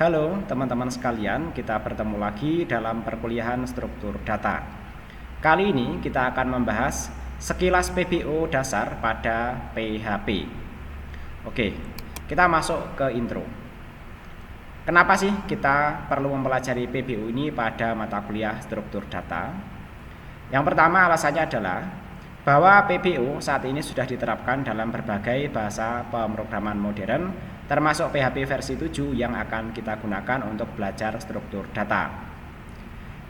Halo teman-teman sekalian, kita bertemu lagi dalam perkuliahan struktur data. Kali ini kita akan membahas sekilas PBO dasar pada PHP. Oke, kita masuk ke intro. Kenapa sih kita perlu mempelajari PBO ini pada mata kuliah struktur data? Yang pertama alasannya adalah bahwa PBO saat ini sudah diterapkan dalam berbagai bahasa pemrograman modern, termasuk PHP versi 7 yang akan kita gunakan untuk belajar struktur data.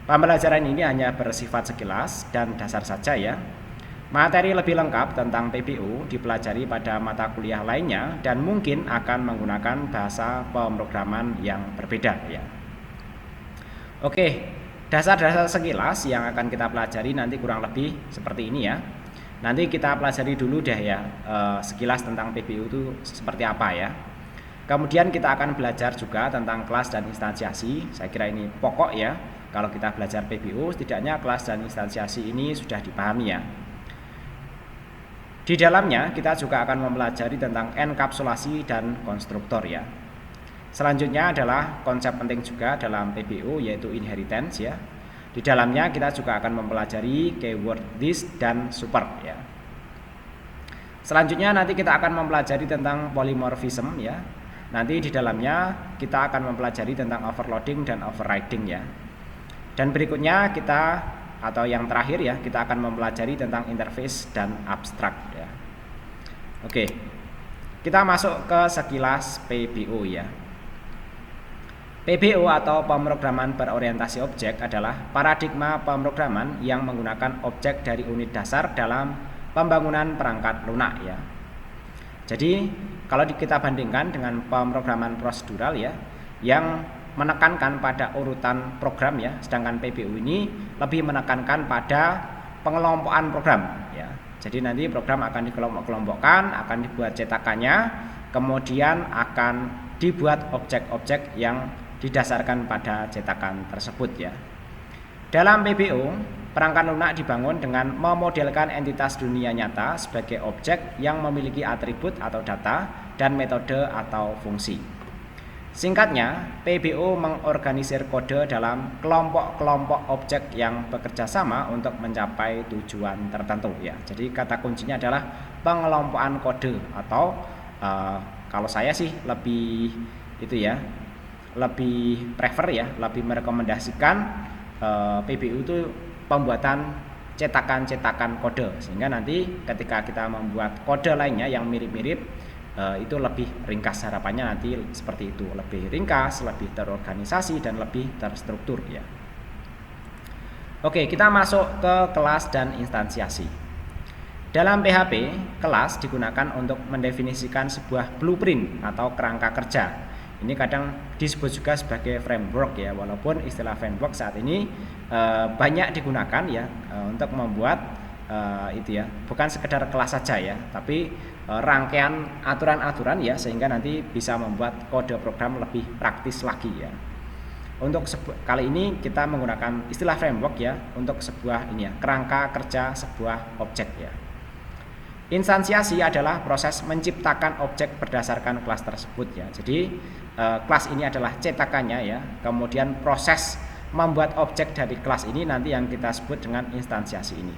Pembelajaran ini hanya bersifat sekilas dan dasar saja ya. Materi lebih lengkap tentang PBO dipelajari pada mata kuliah lainnya dan mungkin akan menggunakan bahasa pemrograman yang berbeda ya. Oke, dasar-dasar sekilas yang akan kita pelajari nanti kurang lebih seperti ini ya. Nanti kita pelajari dulu deh ya, sekilas tentang PBO itu seperti apa ya. Kemudian kita akan belajar juga tentang kelas dan instansiasi. Saya kira ini pokok ya. Kalau kita belajar PBO, setidaknya kelas dan instansiasi ini sudah dipahami ya. Di dalamnya kita juga akan mempelajari tentang enkapsulasi dan konstruktor ya. Selanjutnya adalah konsep penting juga dalam PBO yaitu inheritance ya. Di dalamnya kita juga akan mempelajari keyword this dan super ya. Selanjutnya nanti kita akan mempelajari tentang polymorphism ya. Nanti di dalamnya kita akan mempelajari tentang overloading dan overriding ya. Dan berikutnya yang terakhir ya, kita akan mempelajari tentang interface dan abstract ya. Oke. Kita masuk ke sekilas PBO ya. PBO atau pemrograman berorientasi objek adalah paradigma pemrograman yang menggunakan objek dari unit dasar dalam pembangunan perangkat lunak ya. Jadi kalau kita bandingkan dengan pemrograman prosedural ya, yang menekankan pada urutan program ya, sedangkan PBO ini lebih menekankan pada pengelompokan program ya. Jadi nanti program akan dikelompok-kelompokkan, akan dibuat cetakannya, kemudian akan dibuat objek-objek yang didasarkan pada cetakan tersebut ya. Dalam PBO, perangkat lunak dibangun dengan memodelkan entitas dunia nyata sebagai objek yang memiliki atribut atau data dan metode atau fungsi. Singkatnya, PBO mengorganisir kode dalam kelompok-kelompok objek yang bekerja sama untuk mencapai tujuan tertentu ya. Jadi kata kuncinya adalah pengelompokan kode atau kalau saya sih lebih prefer ya, lebih merekomendasikan PBO itu pembuatan cetakan-cetakan kode, sehingga nanti ketika kita membuat kode lainnya yang mirip-mirip itu lebih ringkas, harapannya nanti seperti itu, lebih ringkas, lebih terorganisasi dan lebih terstruktur ya. Oke, kita masuk ke kelas dan instansiasi. Dalam PHP, kelas digunakan untuk mendefinisikan sebuah blueprint atau kerangka kerja. Ini kadang disebut juga sebagai framework ya, walaupun istilah framework saat ini banyak digunakan ya untuk membuat bukan sekedar kelas saja ya, tapi rangkaian aturan-aturan ya, sehingga nanti bisa membuat kode program lebih praktis lagi ya. Untuk kali ini kita menggunakan istilah framework ya untuk sebuah kerangka kerja sebuah objek ya. Instansiasi adalah proses menciptakan objek berdasarkan kelas tersebut ya. Jadi kelas ini adalah cetakannya ya. Kemudian proses membuat objek dari kelas ini nanti yang kita sebut dengan instansiasi ini.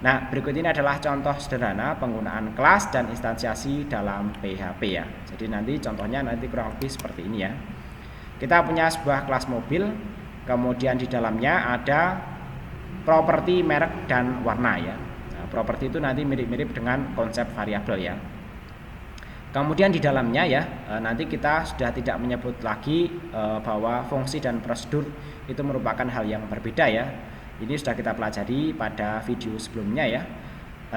Nah, berikut ini adalah contoh sederhana penggunaan kelas dan instansiasi dalam PHP ya. Jadi nanti contohnya nanti kurang lebih seperti ini ya. Kita punya sebuah kelas mobil, kemudian di dalamnya ada properti, merek, dan warna ya. Properti itu nanti mirip-mirip dengan konsep variabel ya. Kemudian di dalamnya ya, nanti kita sudah tidak menyebut lagi bahwa fungsi dan prosedur itu merupakan hal yang berbeda ya. Ini sudah kita pelajari pada video sebelumnya ya.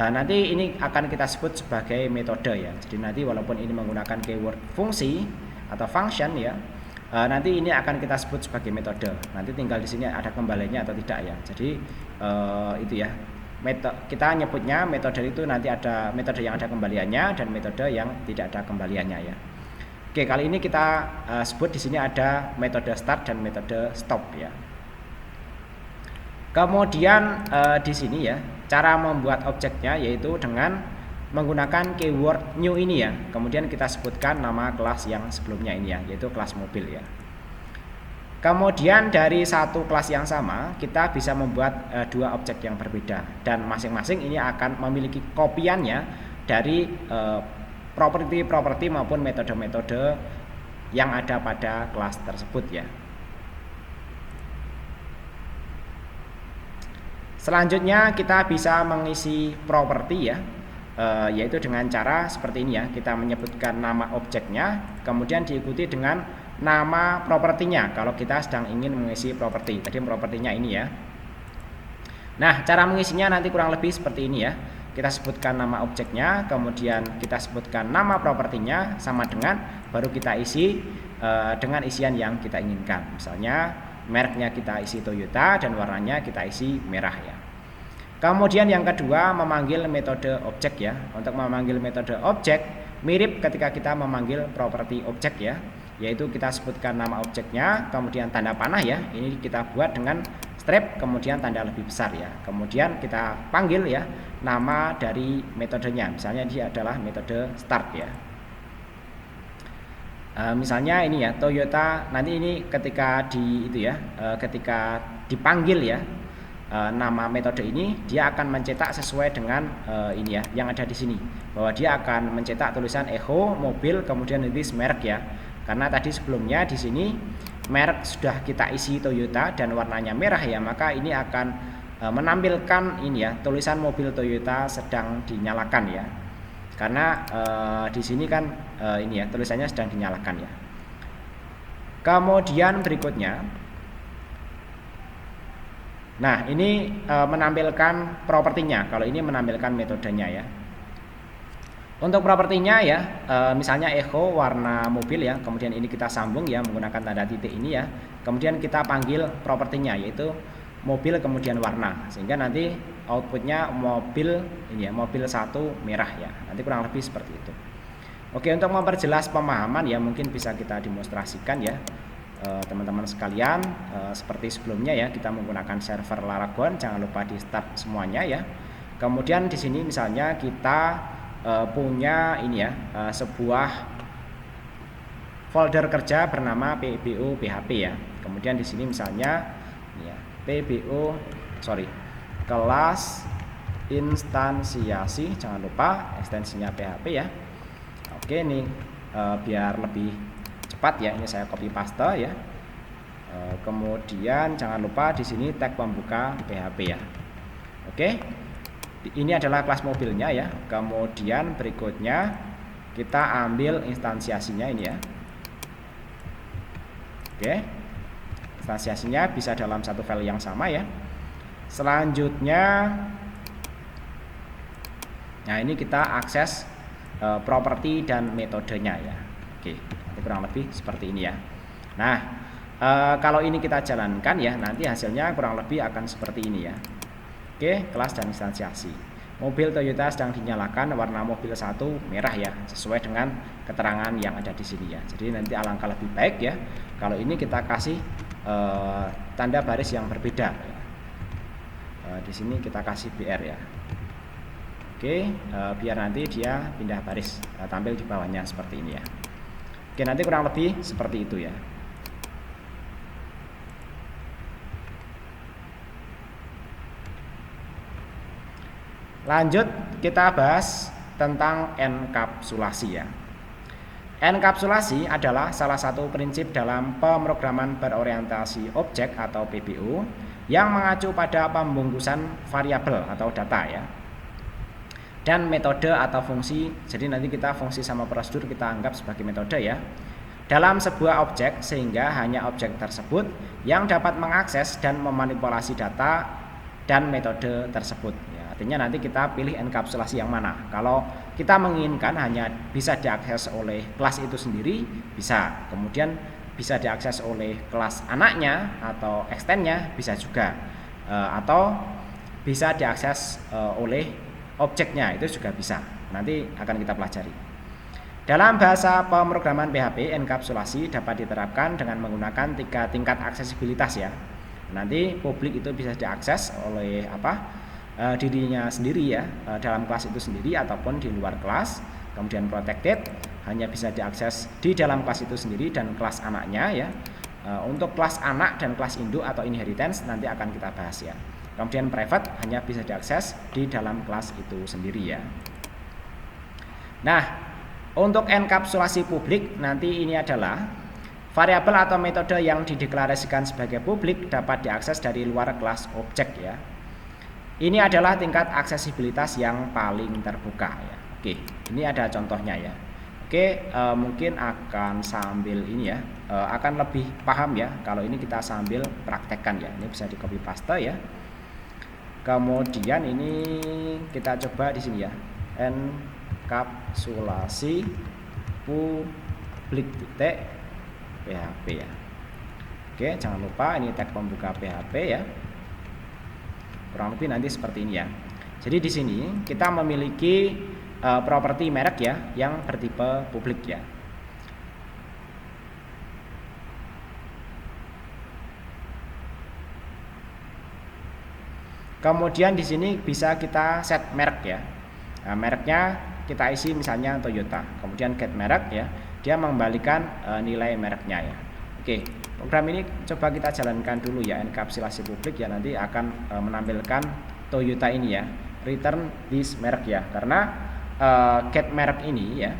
Nanti ini akan kita sebut sebagai metode ya. Jadi nanti walaupun ini menggunakan keyword fungsi atau function ya, nanti ini akan kita sebut sebagai metode. Nanti tinggal di sini ada kembaliannya atau tidak ya. Jadi itu ya. Kita nyebutnya metode itu nanti ada metode yang ada kembaliannya dan metode yang tidak ada kembaliannya ya. Oke, kali ini kita sebut di sini ada metode start dan metode stop ya. Kemudian di sini ya, cara membuat objeknya yaitu dengan menggunakan keyword new ini ya. Kemudian kita sebutkan nama kelas yang sebelumnya ini ya, yaitu kelas mobil ya. Kemudian dari satu kelas yang sama kita bisa membuat dua objek yang berbeda, dan masing-masing ini akan memiliki kopiannya dari properti-properti maupun metode-metode yang ada pada kelas tersebut ya. Selanjutnya kita bisa mengisi properti ya, yaitu dengan cara seperti ini ya. Kita menyebutkan nama objeknya, kemudian diikuti dengan nama propertinya kalau kita sedang ingin mengisi properti. Tadi propertinya ini ya. Nah, cara mengisinya nanti kurang lebih seperti ini ya. Kita sebutkan nama objeknya, kemudian kita sebutkan nama propertinya sama dengan, baru kita isi dengan isian yang kita inginkan. Misalnya mereknya kita isi Toyota dan warnanya kita isi merah ya. Kemudian yang kedua, memanggil metode objek ya. Untuk memanggil metode objek mirip ketika kita memanggil properti objek ya, yaitu kita sebutkan nama objeknya, kemudian tanda panah ya. Ini kita buat dengan strip, kemudian tanda lebih besar ya. Kemudian kita panggil ya nama dari metodenya. Misalnya dia adalah metode start ya. Misalnya ini ya, Toyota. Nanti ini ketika ketika dipanggil ya, nama metode ini dia akan mencetak sesuai dengan ini ya yang ada di sini, bahwa dia akan mencetak tulisan Echo mobil, kemudian nanti merek ya. Karena tadi sebelumnya di sini merek sudah kita isi Toyota dan warnanya merah ya, maka ini akan menampilkan ini ya tulisan mobil Toyota sedang dinyalakan ya. Karena di sini kan ini ya tulisannya sedang dinyalakan ya. Kemudian berikutnya, nah ini menampilkan propertinya. Kalau ini menampilkan metodenya ya. Untuk propertinya ya, misalnya Echo warna mobil ya. Kemudian ini kita sambung ya menggunakan tanda titik ini ya. Kemudian kita panggil propertinya, yaitu mobil kemudian warna, sehingga nanti outputnya mobil ini ya, mobil 1 merah ya. Nanti kurang lebih seperti itu. Oke, untuk memperjelas pemahaman ya mungkin bisa kita demonstrasikan ya teman-teman sekalian. Seperti sebelumnya ya, kita menggunakan server Laragon, jangan lupa di start semuanya ya. Kemudian di sini misalnya kita punya ini ya sebuah folder kerja bernama PBO PHP ya. Kemudian di sini misalnya ya, kelas instansiasi, jangan lupa ekstensinya PHP ya. Oke, ini biar lebih cepat ya, ini saya copy paste ya. Kemudian jangan lupa di sini tag pembuka PHP ya. Oke, ini adalah kelas mobilnya ya. Kemudian berikutnya kita ambil instansiasinya ini ya. Oke, instansiasinya bisa dalam satu file yang sama ya. Selanjutnya, nah ini kita akses properti dan metodenya ya. Oke, kurang lebih seperti ini ya. Nah, kalau ini kita jalankan ya, nanti hasilnya kurang lebih akan seperti ini ya. Oke, kelas dan instansiasi. Mobil Toyota sedang dinyalakan, warna mobil 1 merah ya, sesuai dengan keterangan yang ada di sini ya. Jadi nanti alangkah lebih baik ya kalau ini kita kasih tanda baris yang berbeda ya. Di sini kita kasih BR ya. Oke, biar nanti dia pindah baris, tampil di bawahnya seperti ini ya. Oke, nanti kurang lebih seperti itu ya. Lanjut kita bahas tentang enkapsulasi ya. Enkapsulasi adalah salah satu prinsip dalam pemrograman berorientasi objek atau PBO yang mengacu pada pembungkusan variabel atau data ya, dan metode atau fungsi. Jadi nanti kita fungsi sama prosedur kita anggap sebagai metode ya, dalam sebuah objek, sehingga hanya objek tersebut yang dapat mengakses dan memanipulasi data dan metode tersebut ya. Artinya nanti kita pilih enkapsulasi yang mana. Kalau kita menginginkan hanya bisa diakses oleh kelas itu sendiri, bisa. Kemudian bisa diakses oleh kelas anaknya atau extendnya, bisa juga. Atau bisa diakses oleh objeknya, itu juga bisa. Nanti akan kita pelajari. Dalam bahasa pemrograman PHP, enkapsulasi dapat diterapkan dengan menggunakan 3 tingkat aksesibilitas ya. Nanti publik itu bisa diakses oleh dirinya sendiri ya, dalam kelas itu sendiri ataupun di luar kelas. Kemudian protected hanya bisa diakses di dalam kelas itu sendiri dan kelas anaknya ya. Untuk kelas anak dan kelas induk atau inheritance nanti akan kita bahas ya. Kemudian private hanya bisa diakses di dalam kelas itu sendiri ya. Nah, untuk enkapsulasi publik nanti ini adalah variabel atau metode yang dideklarasikan sebagai publik dapat diakses dari luar kelas objek ya. Ini adalah tingkat aksesibilitas yang paling terbuka ya. Oke, ini ada contohnya ya. Oke, mungkin akan sambil ini ya, akan lebih paham ya kalau ini kita sambil praktekkan ya. Ini bisa di copy paste ya. Kemudian ini kita coba di sini ya, enkapsulasi publik titik PHP ya. Oke, jangan lupa ini tag pembuka PHP ya. Kurang lebih nanti seperti ini ya. Jadi di sini kita memiliki properti merek ya yang bertipe publik ya. Kemudian di sini bisa kita set merek ya. Nah, mereknya kita isi misalnya Toyota. Kemudian get merek ya, dia mengembalikan nilai mereknya ya. Oke, program ini coba kita jalankan dulu ya, enkapsulasi publik ya, nanti akan menampilkan Toyota ini ya, return this merek ya. Karena get merek ini ya,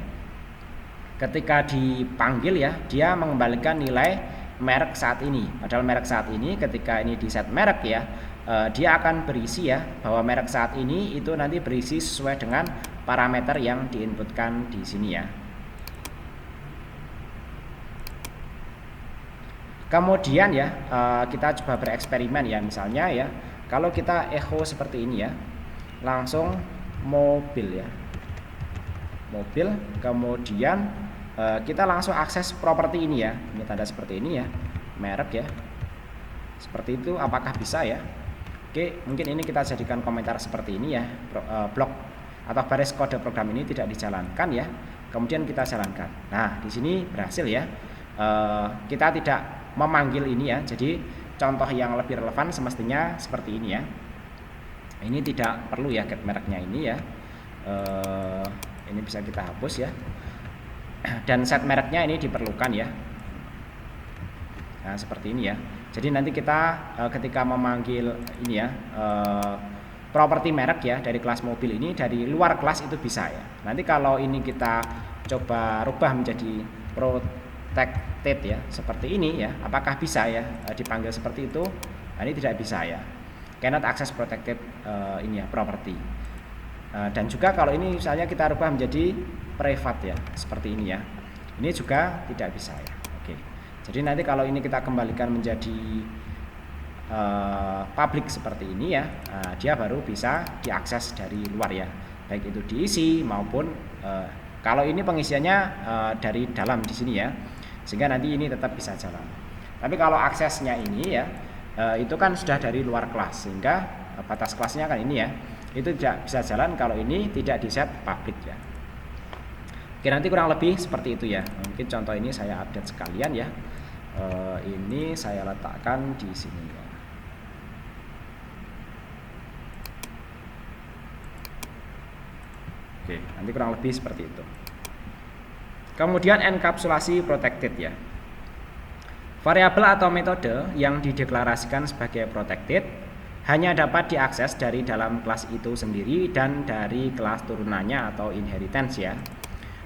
ketika dipanggil ya, dia mengembalikan nilai merek saat ini. Padahal merek saat ini ketika ini di set merek ya, dia akan berisi ya bahwa merek saat ini itu nanti berisi sesuai dengan parameter yang diinputkan di sini ya. Kemudian ya kita coba bereksperimen ya, misalnya ya kalau kita echo seperti ini ya, langsung mobil ya, mobil, kemudian kita langsung akses properti ini ya, ini tanda seperti ini ya, merek ya, seperti itu. Apakah bisa ya? Oke, mungkin ini kita jadikan komentar seperti ini ya, blok atau baris kode program ini tidak dijalankan ya, kemudian kita jalankan. Nah, di sini berhasil ya, kita tidak memanggil ini ya. Jadi contoh yang lebih relevan semestinya seperti ini ya. Ini tidak perlu ya get mereknya ini ya, ini bisa kita hapus ya, dan set mereknya ini diperlukan ya. Nah, seperti ini ya. Jadi nanti kita ketika memanggil ini ya, properti merek ya dari kelas mobil ini dari luar kelas itu bisa ya. Nanti kalau ini kita coba rubah menjadi protected ya, seperti ini ya, apakah bisa ya dipanggil seperti itu? Nah, ini tidak bisa ya, cannot access protected ini ya, property. Dan juga kalau ini misalnya kita rubah menjadi private ya, seperti ini ya, ini juga tidak bisa ya. Oke. Jadi nanti kalau ini kita kembalikan menjadi public seperti ini ya, dia baru bisa diakses dari luar ya, baik itu diisi maupun kalau ini pengisiannya dari dalam di sini ya, sehingga nanti ini tetap bisa jalan. Tapi kalau aksesnya ini ya, itu kan sudah dari luar kelas, sehingga batas kelasnya kan ini ya, itu tidak bisa jalan kalau ini tidak di set public ya. Oke, nanti kurang lebih seperti itu ya. Mungkin contoh ini saya update sekalian ya. Ini saya letakkan di sini ya. Oke, nanti kurang lebih seperti itu. Kemudian enkapsulasi protected ya. Variabel atau metode yang dideklarasikan sebagai protected hanya dapat diakses dari dalam kelas itu sendiri dan dari kelas turunannya atau inheritance ya.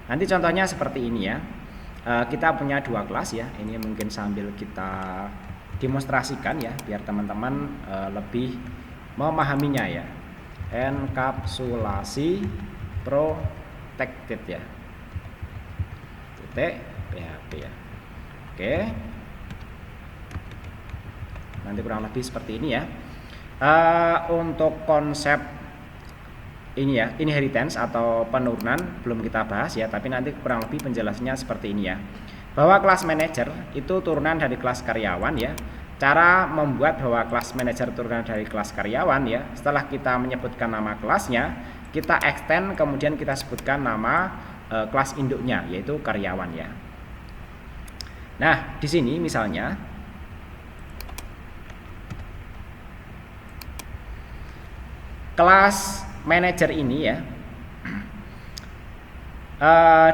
Nanti contohnya seperti ini ya. Kita punya dua kelas ya. Ini mungkin sambil kita demonstrasikan ya, biar teman-teman lebih memahaminya ya. Enkapsulasi protected ya. Titik PHP ya. Oke. Nanti kurang lebih seperti ini ya. Untuk konsep ini ya, inheritance atau penurunan belum kita bahas ya, tapi nanti kurang lebih penjelasannya seperti ini ya. Bahwa kelas manager itu turunan dari kelas karyawan ya. Cara membuat bahwa kelas manager turunan dari kelas karyawan ya, setelah kita menyebutkan nama kelasnya, kita extend kemudian kita sebutkan nama kelas induknya yaitu karyawan ya. Nah, di sini misalnya kelas manager ini ya,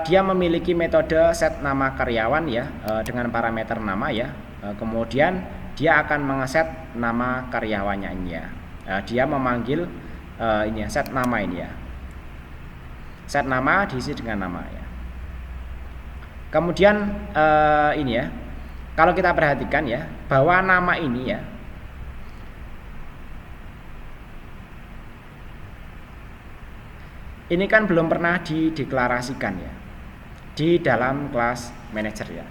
dia memiliki metode set nama karyawan ya, dengan parameter nama ya. Kemudian dia akan mengeset nama karyawannya ini ya. Dia memanggil ini ya, set nama ini ya. Set nama diisi dengan nama ya. Kemudian ini ya, kalau kita perhatikan ya, bahwa nama ini ya, ini kan belum pernah dideklarasikan ya di dalam kelas manager ya.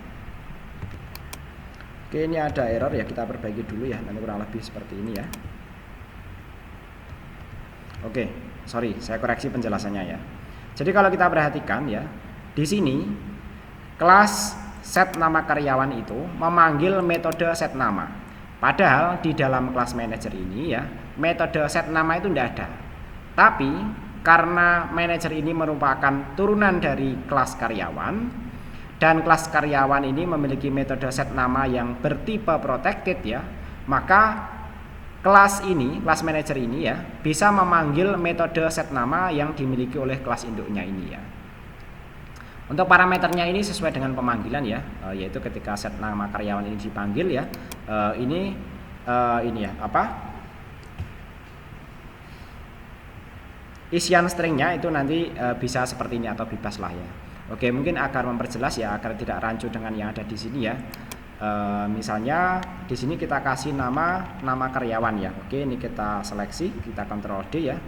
Oke, ini ada error ya, kita perbaiki dulu ya, nanti kurang lebih seperti ini ya. Oke, sorry, saya koreksi penjelasannya ya. Jadi kalau kita perhatikan ya, di sini kelas set nama karyawan itu memanggil metode set nama. Padahal di dalam kelas manager ini ya, metode set nama itu tidak ada. Tapi karena manager ini merupakan turunan dari kelas karyawan, dan kelas karyawan ini memiliki metode set nama yang bertipe protected ya, maka kelas manager ini ya bisa memanggil metode set nama yang dimiliki oleh kelas induknya ini ya. Untuk parameternya ini sesuai dengan pemanggilan ya, yaitu ketika set nama karyawan ini dipanggil ya, ini ya isian stringnya itu nanti bisa seperti ini atau bebas lah ya. Oke, mungkin agar memperjelas ya, agar tidak rancu dengan yang ada di sini ya. Misalnya di sini kita kasih nama karyawan ya. Oke, ini kita seleksi, kita Ctrl D ya.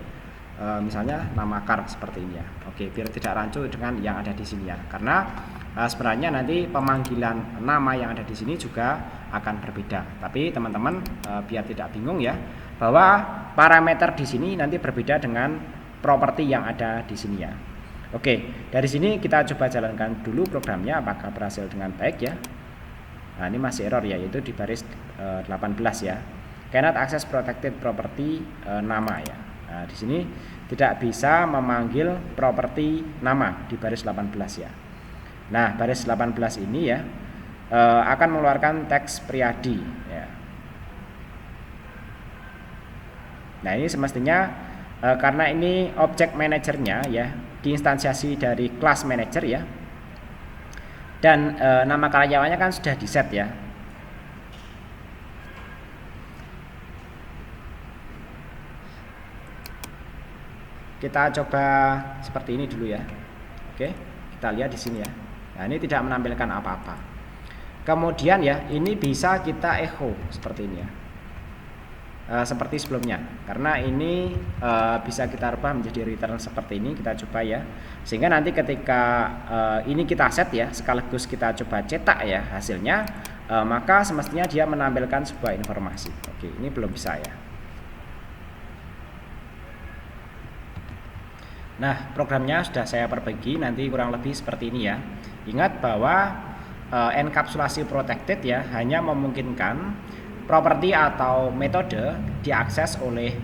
Misalnya nama kar seperti ini ya. Oke, biar tidak rancu dengan yang ada di sini ya. Karena sebenarnya nanti pemanggilan nama yang ada di sini juga akan berbeda. Tapi teman-teman biar tidak bingung ya, bahwa parameter di sini nanti berbeda dengan properti yang ada di sini ya. Oke, dari sini kita coba jalankan dulu programnya apakah berhasil dengan baik ya. Nah, ini masih error ya, yaitu di baris 18 ya. Cannot access protected property nama ya. Nah, di sini tidak bisa memanggil properti nama di baris 18 ya. Nah, baris 18 ini ya akan mengeluarkan teks Priadi ya. Nah, ini semestinya karena ini objek manajernya ya diinstansiasi dari kelas manager ya. Dan nama karyawannya kan sudah di set ya. Kita coba seperti ini dulu ya. Oke, kita lihat di sini ya. Nah, ini tidak menampilkan apa-apa. Kemudian ya, ini bisa kita echo seperti ini ya. Seperti sebelumnya, karena ini bisa kita rubah menjadi return seperti ini. Kita coba ya, sehingga nanti ketika ini kita set ya, sekaligus kita coba cetak ya hasilnya, maka semestinya dia menampilkan sebuah informasi. Oke, ini belum bisa ya. Nah, programnya sudah saya perbaiki, nanti kurang lebih seperti ini ya. Ingat bahwa enkapsulasi protected ya hanya memungkinkan properti atau metode diakses oleh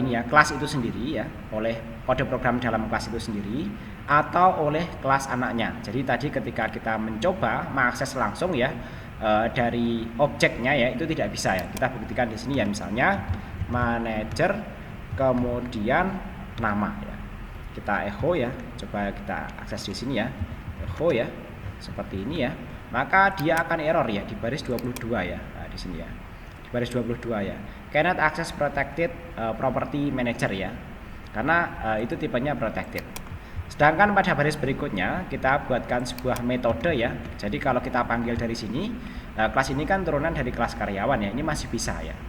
ini ya, kelas itu sendiri ya, oleh kode program dalam kelas itu sendiri atau oleh kelas anaknya. Jadi tadi ketika kita mencoba mengakses langsung ya dari objeknya ya, itu tidak bisa ya. Kita buktikan di sini ya, misalnya manager kemudian nama ya. Kita echo ya, coba kita akses di sini ya. Echo ya, seperti ini ya. Maka dia akan error ya di baris 22 ya. Di sini ya, di baris 22 ya, cannot access protected property manager ya, karena itu tipenya protected. Sedangkan pada baris berikutnya kita buatkan sebuah metode ya. Jadi kalau kita panggil dari sini, kelas ini kan turunan dari kelas karyawan ya, ini masih bisa ya,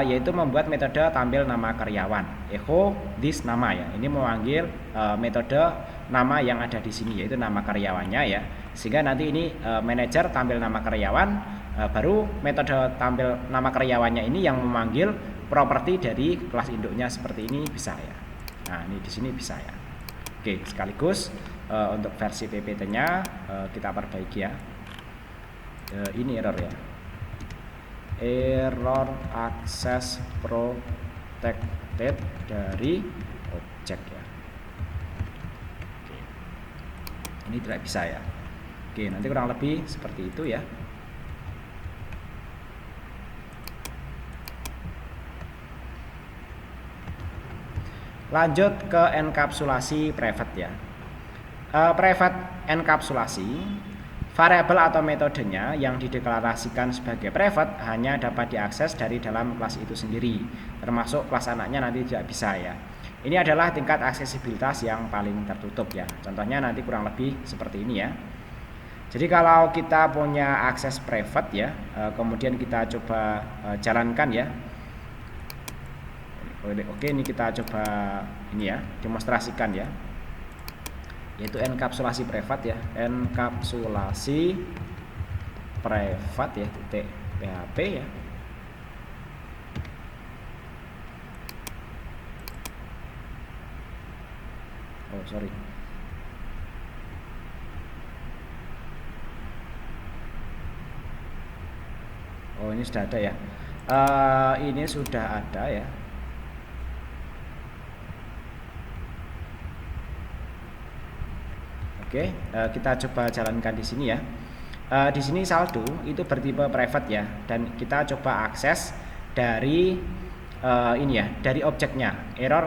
yaitu membuat metode tampil nama karyawan, echo this nama ya. Ini memanggil metode nama yang ada di sini, yaitu nama karyawannya ya, sehingga nanti ini manager tampil nama karyawan. Baru metode tampil nama karyawannya ini yang memanggil properti dari kelas induknya seperti ini bisa ya. Nah, ini di sini bisa ya. Oke, sekaligus untuk versi PPT-nya kita perbaiki ya. Ini error ya. Error access protected dari objek ya. Oke. Ini tidak bisa ya. Oke, nanti kurang lebih seperti itu ya. Lanjut ke enkapsulasi private ya. Private enkapsulasi, variabel atau metodenya yang dideklarasikan sebagai private hanya dapat diakses dari dalam kelas itu sendiri, termasuk kelas anaknya nanti tidak bisa ya. Ini adalah tingkat aksesibilitas yang paling tertutup ya. Contohnya nanti kurang lebih seperti ini ya. Jadi kalau kita punya akses private ya, kemudian kita coba jalankan ya. Oke, ini kita coba ini ya, demonstrasikan ya. Yaitu enkapsulasi private ya, enkapsulasi private ya, titik PHP ya. Oh, sorry. Oh, ini sudah ada ya. Ini sudah ada ya. Oke, kita coba jalankan di sini ya. Di sini saldo itu bertipe private ya, dan kita coba akses dari ini ya, dari objeknya. Error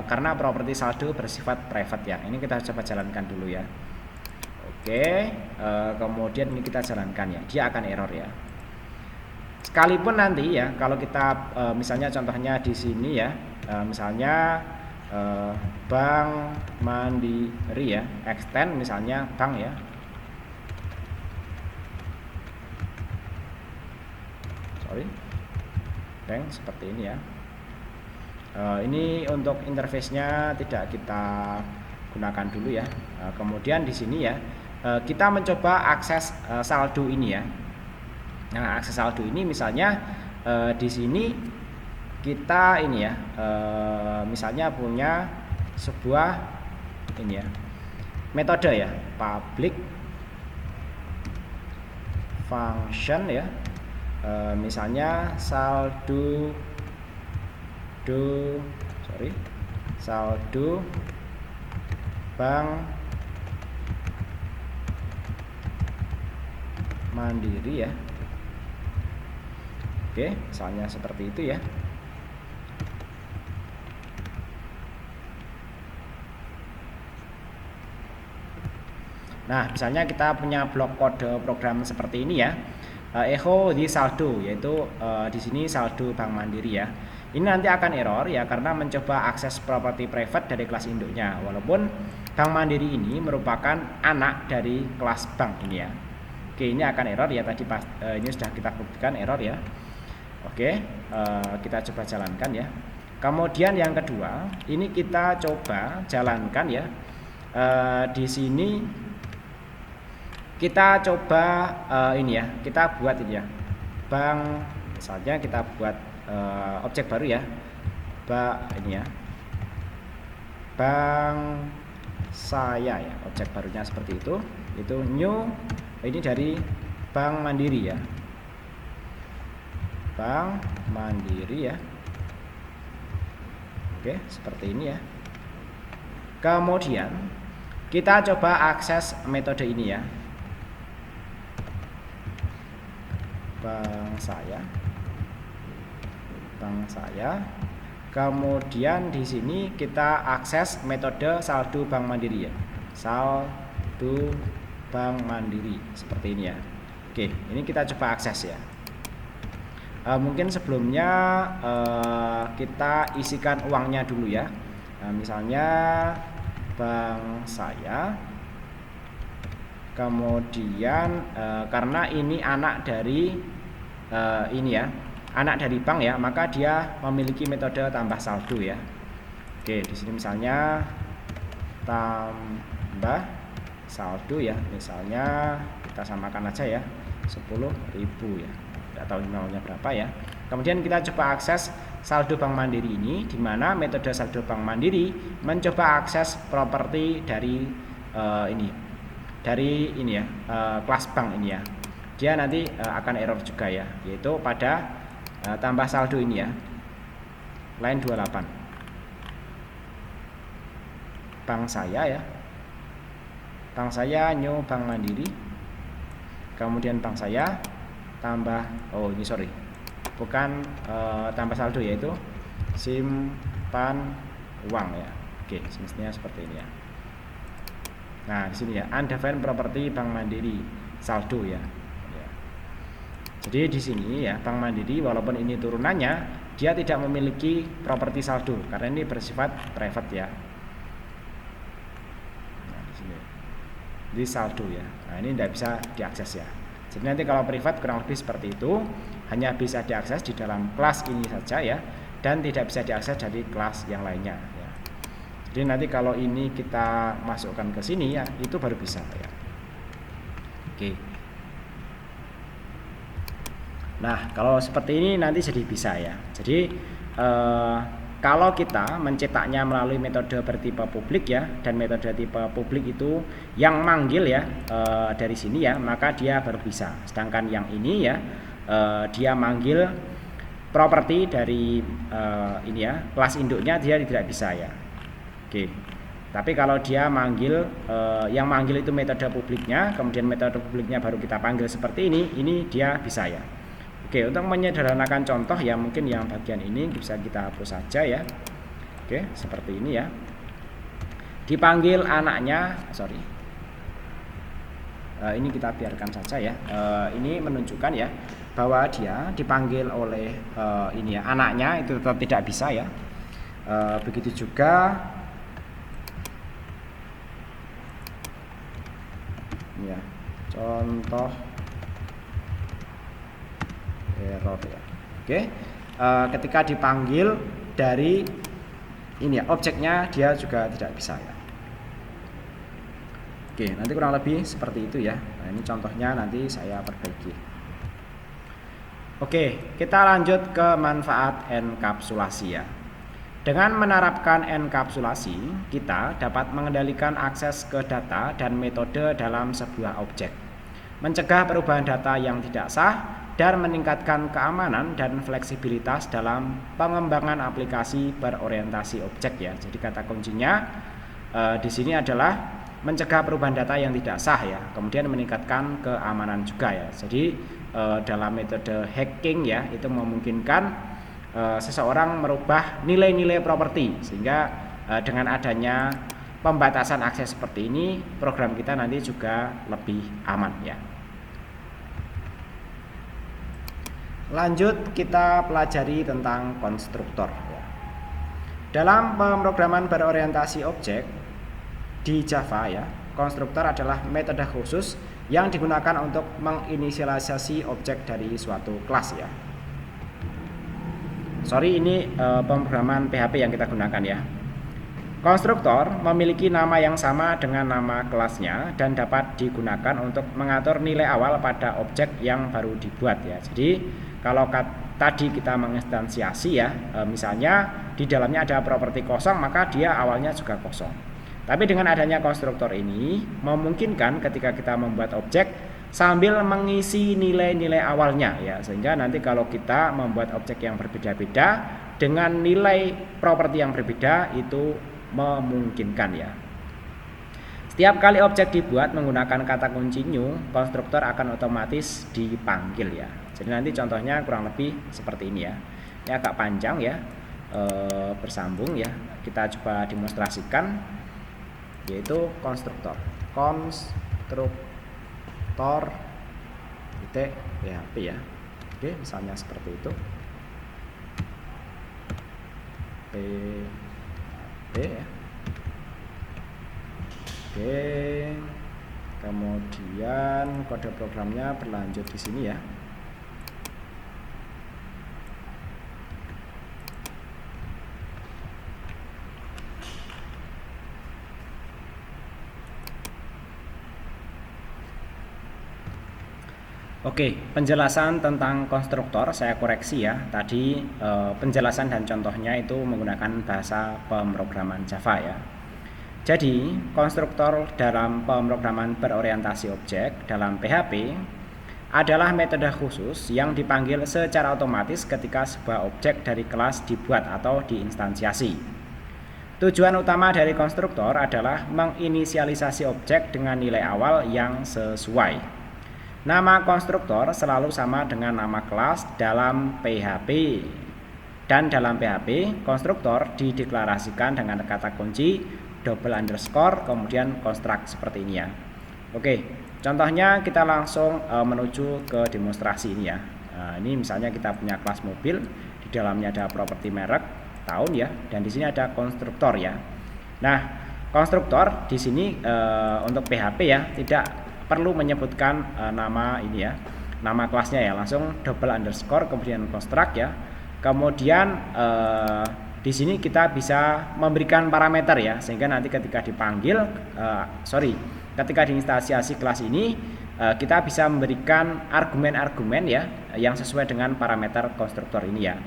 karena properti saldo bersifat private ya. Ini kita coba jalankan dulu ya. Oke, kemudian ini kita jalankan ya. Dia akan error ya. Sekalipun nanti ya, kalau kita misalnya contohnya di sini ya, misalnya Bank Mandiri ya, extend misalnya bank ya. Sorry, bank seperti ini ya. Ini untuk interface-nya tidak kita gunakan dulu ya. Kemudian di sini ya, kita mencoba akses saldo ini ya. Nah, akses saldo ini misalnya di sini kita ini ya, misalnya punya sebuah ini ya, metode ya, public function ya, misalnya saldo Bank Mandiri ya. Oke, misalnya seperti itu ya. Nah, misalnya kita punya blok kode program seperti ini ya, echo di saldo, yaitu di sini saldo Bank Mandiri ya. Ini nanti akan error ya, karena mencoba akses properti private dari kelas induknya, walaupun Bank Mandiri ini merupakan anak dari kelas bank ini ya. Oke, ini akan error ya, tadi ini sudah kita buktikan error ya. Oke, kita coba jalankan ya. Kemudian yang kedua, ini kita coba jalankan ya. Di sini kita coba ini ya, kita buat ini ya, bank, misalnya kita buat objek baru ya, ini ya, bank saya ya, objek barunya seperti itu new, ini dari Bank Mandiri ya, Bank Mandiri ya. Oke, seperti ini ya. Kemudian kita coba akses metode ini ya, bank saya. Kemudian di sini kita akses metode saldo Bank Mandiri ya, saldo Bank Mandiri seperti ini ya. Oke, ini kita coba akses ya. Mungkin sebelumnya kita isikan uangnya dulu ya. Misalnya bank saya. Kemudian karena ini anak dari ini ya, anak dari bank ya, maka dia memiliki metode tambah saldo ya. Oke, di sini misalnya tambah saldo ya, misalnya kita samakan aja ya, 10.000 ya, tidak tahu nolnya berapa ya. Kemudian kita coba akses saldo Bank Mandiri ini, di mana metode saldo Bank Mandiri mencoba akses properti dari ini ya, kelas bank ini ya. Dia nanti akan error juga ya, yaitu pada tambah saldo ini ya, line 28 bank saya ya, bank saya new Bank Mandiri, kemudian bank saya tambah, oh ini sorry, bukan tambah saldo, yaitu simpan uang ya. Oke, semestinya seperti ini ya. Nah, di sini ya, undefined property Bank Mandiri saldo ya. Jadi di sini ya, Bank Mandiri walaupun ini turunannya, dia tidak memiliki properti saldo karena ini bersifat private ya. Nah, di sini. Di saldo ya. Nah, ini tidak bisa diakses ya. Jadi nanti kalau private kurang lebih seperti itu, hanya bisa diakses di dalam kelas ini saja ya, dan tidak bisa diakses dari kelas yang lainnya ya. Jadi nanti kalau ini kita masukkan ke sini ya, itu baru bisa ya. Oke. Nah, kalau seperti ini nanti jadi bisa ya. Jadi kalau kita mencetaknya melalui metode bertipe publik ya, dan metode tipe publik itu yang manggil ya dari sini ya, maka dia baru bisa. Sedangkan yang ini ya, dia manggil properti dari ini ya, kelas induknya dia tidak bisa ya. Oke. Tapi kalau dia manggil yang manggil itu metode publiknya, kemudian metode publiknya baru kita panggil seperti ini dia bisa ya. Oke, untuk menyederhanakan contoh ya, mungkin yang bagian ini bisa kita hapus saja ya. Oke, seperti ini ya. Dipanggil anaknya, ini kita biarkan saja ya. Ini menunjukkan ya bahwa dia dipanggil oleh ini ya, anaknya itu tetap tidak bisa ya. Begitu juga ya, contoh error ya. Oke, ketika dipanggil dari ini ya, objeknya dia juga tidak bisa ya. Oke, nanti kurang lebih seperti itu ya. Nah, ini contohnya nanti saya perbaiki. Oke, kita lanjut ke manfaat enkapsulasi ya. Dengan menerapkan enkapsulasi, kita dapat mengendalikan akses ke data dan metode dalam sebuah objek, mencegah perubahan data yang tidak sah, dan meningkatkan keamanan dan fleksibilitas dalam pengembangan aplikasi berorientasi objek ya. Jadi kata kuncinya di sini adalah mencegah perubahan data yang tidak sah ya, kemudian meningkatkan keamanan juga ya. Jadi dalam metode hacking ya, itu memungkinkan seseorang merubah nilai-nilai properti, sehingga dengan adanya pembatasan akses seperti ini, program kita nanti juga lebih aman ya. Lanjut kita pelajari tentang konstruktor. Dalam pemrograman berorientasi objek di Java ya, konstruktor adalah metode khusus yang digunakan untuk menginisialisasi objek dari suatu kelas ya. Ini pemrograman PHP yang kita gunakan ya. Konstruktor memiliki nama yang sama dengan nama kelasnya dan dapat digunakan untuk mengatur nilai awal pada objek yang baru dibuat ya. Jadi kalau tadi kita menginstansiasi ya, misalnya di dalamnya ada properti kosong, maka dia awalnya juga kosong. Tapi dengan adanya konstruktor ini memungkinkan ketika kita membuat objek sambil mengisi nilai-nilai awalnya ya, sehingga nanti kalau kita membuat objek yang berbeda-beda dengan nilai properti yang berbeda itu memungkinkan ya. Setiap kali objek dibuat menggunakan kata kunci new, konstruktor akan otomatis dipanggil ya. Jadi nanti contohnya kurang lebih seperti ini ya. Ini agak panjang ya, bersambung ya. Kita coba demonstrasikan, yaitu konstruktor titik PHP ya. Oke, misalnya seperti itu. PHP ya. Oke. Kemudian kode programnya berlanjut di sini ya. Oke, penjelasan tentang konstruktor saya koreksi ya. Tadi penjelasan dan contohnya itu menggunakan bahasa pemrograman Java ya. Jadi, konstruktor dalam pemrograman berorientasi objek dalam PHP adalah metode khusus yang dipanggil secara otomatis ketika sebuah objek dari kelas dibuat atau diinstansiasi. Tujuan utama dari konstruktor adalah menginisialisasi objek dengan nilai awal yang sesuai. Nama konstruktor selalu sama dengan nama kelas dalam PHP. Dan dalam PHP, konstruktor dideklarasikan dengan kata kunci double underscore kemudian construct seperti ini ya. Oke, contohnya kita langsung menuju ke demonstrasi ini ya. Ini misalnya kita punya kelas mobil, di dalamnya ada properti merek, tahun ya, dan di sini ada konstruktor ya. Nah, konstruktor di sini untuk PHP ya tidak perlu menyebutkan nama ini ya, nama kelasnya ya, langsung double underscore kemudian construct ya. Kemudian di sini kita bisa memberikan parameter ya, sehingga nanti ketika dipanggil, ketika diinstansiasi kelas ini kita bisa memberikan argumen-argumen ya yang sesuai dengan parameter konstruktor ini ya.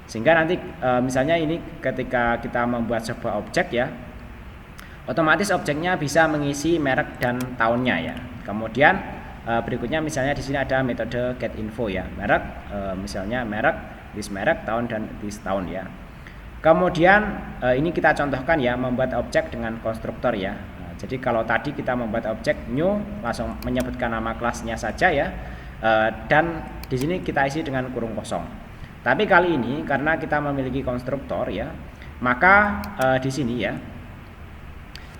Sehingga nanti misalnya ini ketika kita membuat sebuah objek ya, otomatis objeknya bisa mengisi merek dan tahunnya ya. Kemudian berikutnya misalnya di sini ada metode getInfo ya, merek misalnya merek, list merek, tahun dan list tahun ya. Kemudian ini kita contohkan ya, membuat objek dengan konstruktor ya. Jadi kalau tadi kita membuat objek new, langsung menyebutkan nama kelasnya saja ya, dan di sini kita isi dengan kurung kosong. Tapi kali ini karena kita memiliki konstruktor ya, maka di sini ya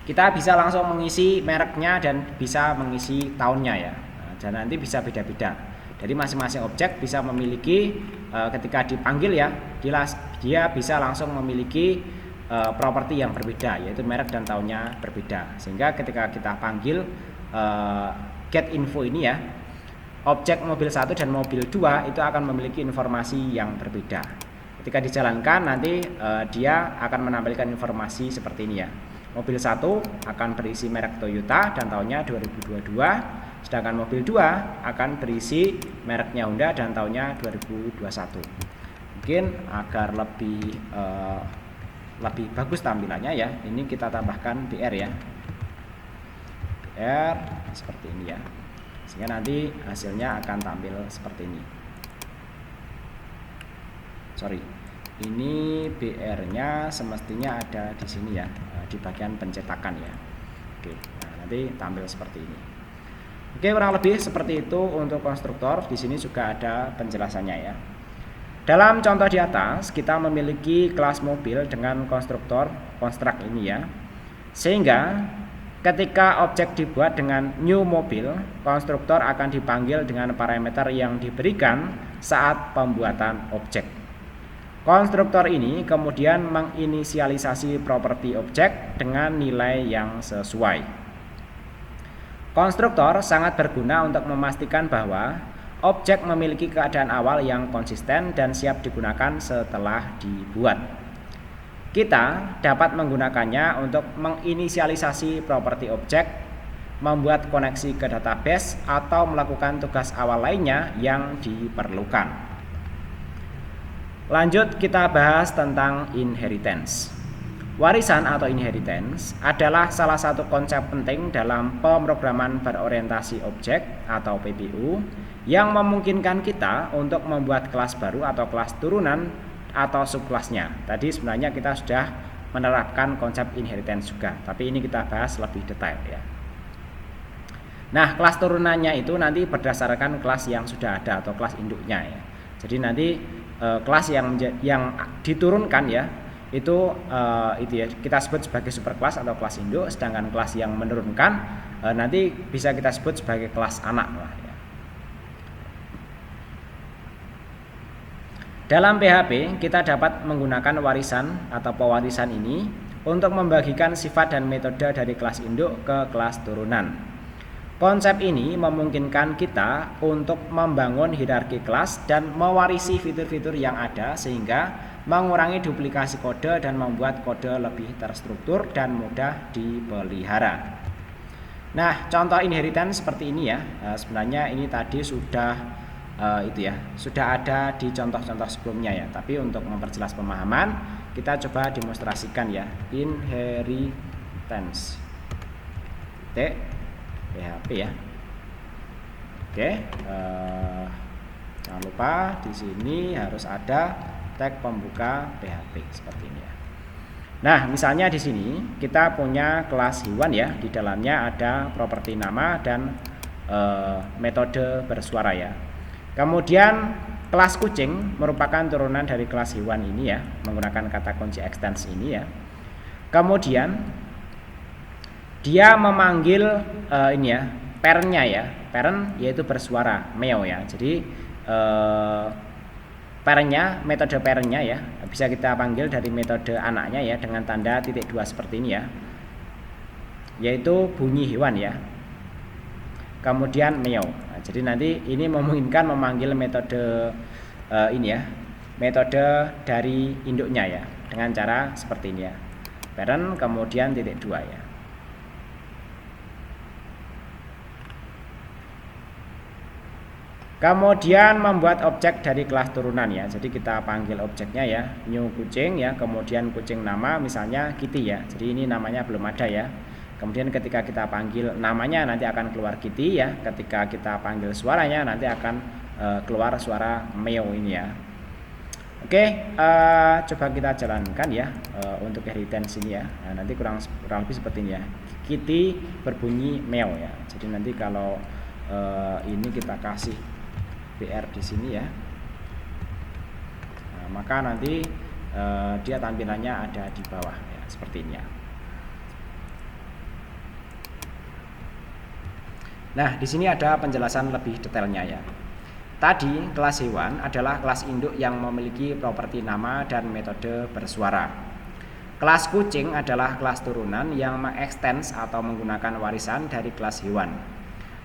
kita bisa langsung mengisi mereknya dan bisa mengisi tahunnya ya. Dan nanti bisa beda-beda. Jadi masing-masing objek bisa memiliki ketika dipanggil ya, dia bisa langsung memiliki properti yang berbeda, yaitu merek dan tahunnya berbeda. Sehingga ketika kita panggil getInfo ini ya, objek mobil 1 dan mobil 2 itu akan memiliki informasi yang berbeda. Ketika dijalankan nanti dia akan menampilkan informasi seperti ini ya. Mobil 1 akan berisi merek Toyota dan tahunnya 2022. Sedangkan mobil 2 akan berisi mereknya Honda dan tahunnya 2021. Mungkin agar lebih bagus tampilannya ya, ini kita tambahkan BR ya, BR seperti ini ya, sehingga nanti hasilnya akan tampil seperti ini. Ini BR nya semestinya ada di sini ya, di bagian pencetakan ya. Oke, nah nanti tampil seperti ini. Oke, kurang lebih seperti itu untuk konstruktor. Di sini juga ada penjelasannya ya. Dalam contoh di atas, kita memiliki kelas mobil dengan konstruktor construct ini ya. Sehingga ketika objek dibuat dengan new mobil, konstruktor akan dipanggil dengan parameter yang diberikan saat pembuatan objek. Konstruktor ini kemudian menginisialisasi properti objek dengan nilai yang sesuai. Konstruktor sangat berguna untuk memastikan bahwa objek memiliki keadaan awal yang konsisten dan siap digunakan setelah dibuat. Kita dapat menggunakannya untuk menginisialisasi properti objek, membuat koneksi ke database, atau melakukan tugas awal lainnya yang diperlukan. Lanjut kita bahas tentang inheritance. Warisan atau inheritance adalah salah satu konsep penting dalam pemrograman berorientasi objek atau PBO yang memungkinkan kita untuk membuat kelas baru atau kelas turunan atau subkelasnya. Tadi sebenarnya kita sudah menerapkan konsep inheritance juga, tapi ini kita bahas lebih detail ya. Nah, kelas turunannya itu nanti berdasarkan kelas yang sudah ada atau kelas induknya ya. Jadi nanti kelas yang diturunkan ya, itu ya kita sebut sebagai superkelas atau kelas induk, sedangkan kelas yang menurunkan nanti bisa kita sebut sebagai kelas anak lah ya. Dalam PHP kita dapat menggunakan warisan atau pewarisan ini untuk membagikan sifat dan metode dari kelas induk ke kelas turunan. Konsep ini memungkinkan kita untuk membangun hierarki kelas dan mewarisi fitur-fitur yang ada sehingga mengurangi duplikasi kode dan membuat kode lebih terstruktur dan mudah dipelihara. Nah, contoh inheritance seperti ini ya. Sebenarnya ini tadi sudah sudah ada di contoh-contoh sebelumnya ya. Tapi untuk memperjelas pemahaman, kita coba demonstrasikan ya. Inheritance. PHP ya. Oke, jangan lupa di sini harus ada tag pembuka PHP seperti ini ya. Nah, misalnya di sini kita punya kelas hewan ya, di dalamnya ada properti nama dan metode bersuara ya. Kemudian kelas kucing merupakan turunan dari kelas hewan ini ya, menggunakan kata kunci extends ini ya. Kemudian dia memanggil ini ya, parentnya ya, parent yaitu bersuara meow ya. Jadi parentnya, metode parentnya ya, bisa kita panggil dari metode anaknya ya dengan tanda titik 2 seperti ini ya, yaitu bunyi hewan ya. Kemudian meow. Nah, jadi nanti ini memungkinkan memanggil metode ini ya, metode dari induknya ya, dengan cara seperti ini ya, parent kemudian titik 2 ya. Kemudian membuat objek dari kelas turunan ya. Jadi kita panggil objeknya ya, new kucing ya, kemudian kucing nama misalnya Kitty ya. Jadi ini namanya belum ada ya. Kemudian ketika kita panggil namanya nanti akan keluar Kitty ya. Ketika kita panggil suaranya nanti akan keluar suara meow ini ya. Oke, coba kita jalankan ya untuk inheritance ini ya. Nah, nanti kurang lebih seperti ini ya. Kitty berbunyi meow ya. Jadi nanti kalau ini kita kasih BR di sini ya, nah, maka nanti dia tampilannya ada di bawah ya, seperti ini ya. Nah, di sini ada penjelasan lebih detailnya ya. Tadi kelas hewan adalah kelas induk yang memiliki properti nama dan metode bersuara. Kelas kucing adalah kelas turunan yang mengextends atau menggunakan warisan dari kelas hewan.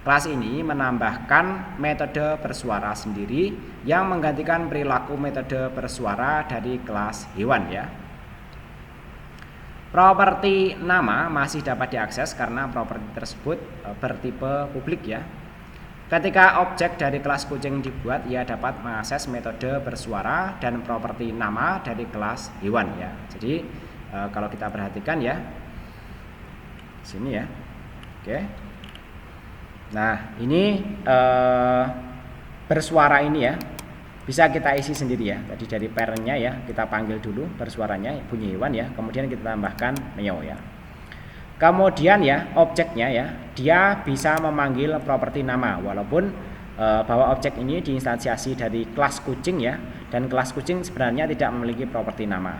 Kelas ini menambahkan metode bersuara sendiri yang menggantikan perilaku metode bersuara dari kelas hewan ya. Properti nama masih dapat diakses karena properti tersebut bertipe publik ya. Ketika objek dari kelas kucing dibuat, ia dapat mengakses metode bersuara dan properti nama dari kelas hewan ya. Jadi kalau kita perhatikan ya, sini ya, oke. Nah ini bersuara ini ya, bisa kita isi sendiri ya. Tadi dari parentnya ya, kita panggil dulu bersuaranya bunyi hewan ya, kemudian kita tambahkan meow ya. Kemudian ya objeknya ya, dia bisa memanggil properti nama walaupun bahwa objek ini diinstansiasi dari kelas kucing ya, dan kelas kucing sebenarnya tidak memiliki properti nama.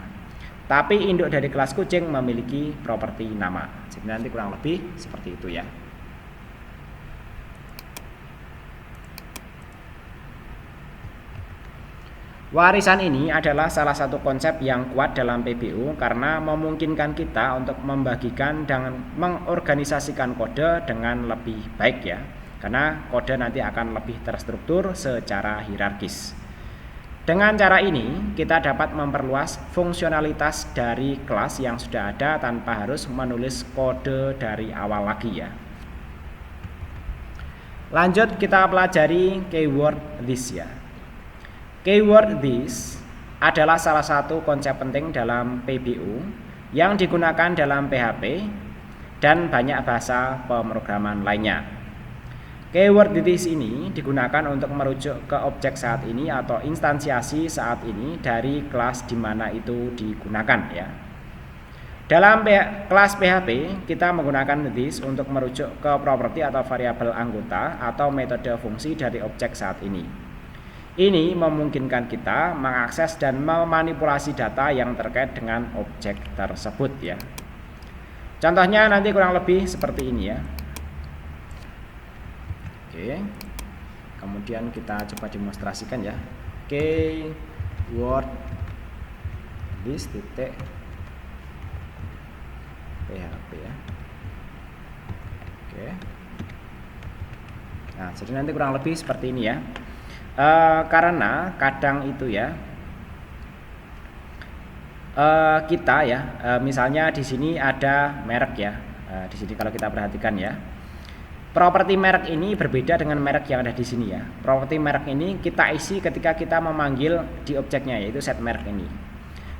Tapi induk dari kelas kucing memiliki properti nama. Jadi nanti kurang lebih seperti itu ya. Warisan ini adalah salah satu konsep yang kuat dalam PBU karena memungkinkan kita untuk membagikan dan mengorganisasikan kode dengan lebih baik ya. Karena kode nanti akan lebih terstruktur secara hierarkis. Dengan cara ini, kita dapat memperluas fungsionalitas dari kelas yang sudah ada tanpa harus menulis kode dari awal lagi ya. Lanjut kita pelajari keyword this ya. Keyword this adalah salah satu konsep penting dalam PBU yang digunakan dalam PHP dan banyak bahasa pemrograman lainnya. Keyword this ini digunakan untuk merujuk ke objek saat ini atau instansiasi saat ini dari kelas di mana itu digunakan ya. Dalam kelas PHP kita menggunakan this untuk merujuk ke properti atau variabel anggota atau metode fungsi dari objek saat ini. Ini memungkinkan kita mengakses dan memanipulasi data yang terkait dengan objek tersebut ya. Contohnya nanti kurang lebih seperti ini ya. Oke. Kemudian kita coba demonstrasikan ya. Keyword this titik PHP ya. Oke. Nah, jadi nanti kurang lebih seperti ini ya. Karena kadang itu ya kita ya misalnya di sini ada merek ya, di sini kalau kita perhatikan ya, properti merek ini berbeda dengan merek yang ada di sini ya. Properti merek ini kita isi ketika kita memanggil di objeknya yaitu set merek ini.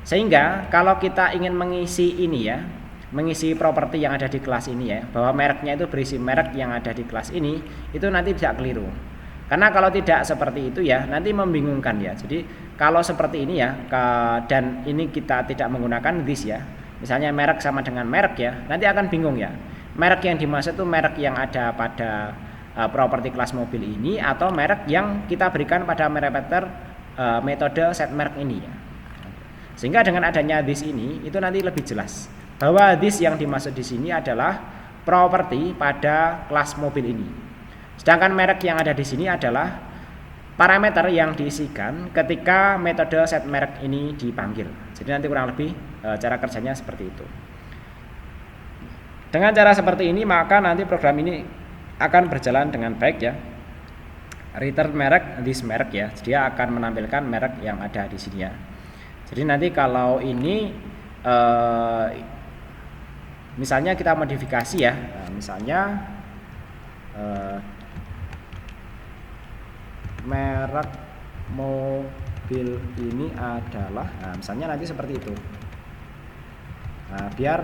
Sehingga kalau kita ingin mengisi ini ya, mengisi properti yang ada di kelas ini ya, bahwa mereknya itu berisi merek yang ada di kelas ini, itu nanti tidak keliru. Karena kalau tidak seperti itu ya nanti membingungkan ya. Jadi kalau seperti ini ya dan ini kita tidak menggunakan this ya, misalnya merek sama dengan merek ya, nanti akan bingung ya. Merek yang dimaksud itu merek yang ada pada properti kelas mobil ini atau merek yang kita berikan pada parameter metode set merek ini ya. Sehingga dengan adanya this ini itu nanti lebih jelas bahwa this yang dimaksud di sini adalah properti pada kelas mobil ini. Sedangkan merek yang ada di sini adalah parameter yang diisikan ketika metode set merek ini dipanggil. Jadi nanti kurang lebih cara kerjanya seperti itu. Dengan cara seperti ini maka nanti program ini akan berjalan dengan baik ya. Return merek this merek ya. Dia akan menampilkan merek yang ada di sini ya. Jadi nanti kalau ini misalnya kita modifikasi ya, misalnya merek mobil ini adalah, misalnya nanti seperti itu, biar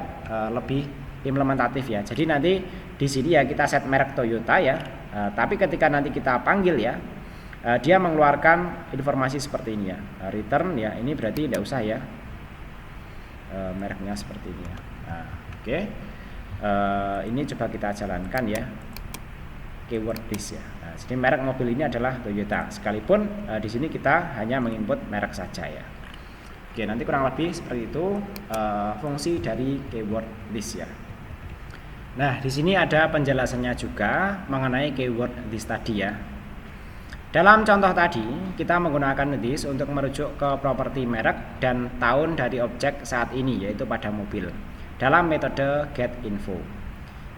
lebih implementatif ya. Jadi nanti di sini ya kita set merek Toyota ya, tapi ketika nanti kita panggil ya, dia mengeluarkan informasi seperti ini ya, return ya, ini berarti tidak usah ya, mereknya seperti ini ya. Nah, oke. Ini coba kita jalankan ya, keyword this ya. Nah, jadi merek mobil ini adalah Toyota, sekalipun di sini kita hanya menginput merek saja ya. Oke, nanti kurang lebih seperti itu fungsi dari keyword this ya. Nah, di sini ada penjelasannya juga mengenai keyword this tadi ya. Dalam contoh tadi, kita menggunakan this untuk merujuk ke properti merek dan tahun dari objek saat ini, yaitu pada mobil, dalam metode getInfo.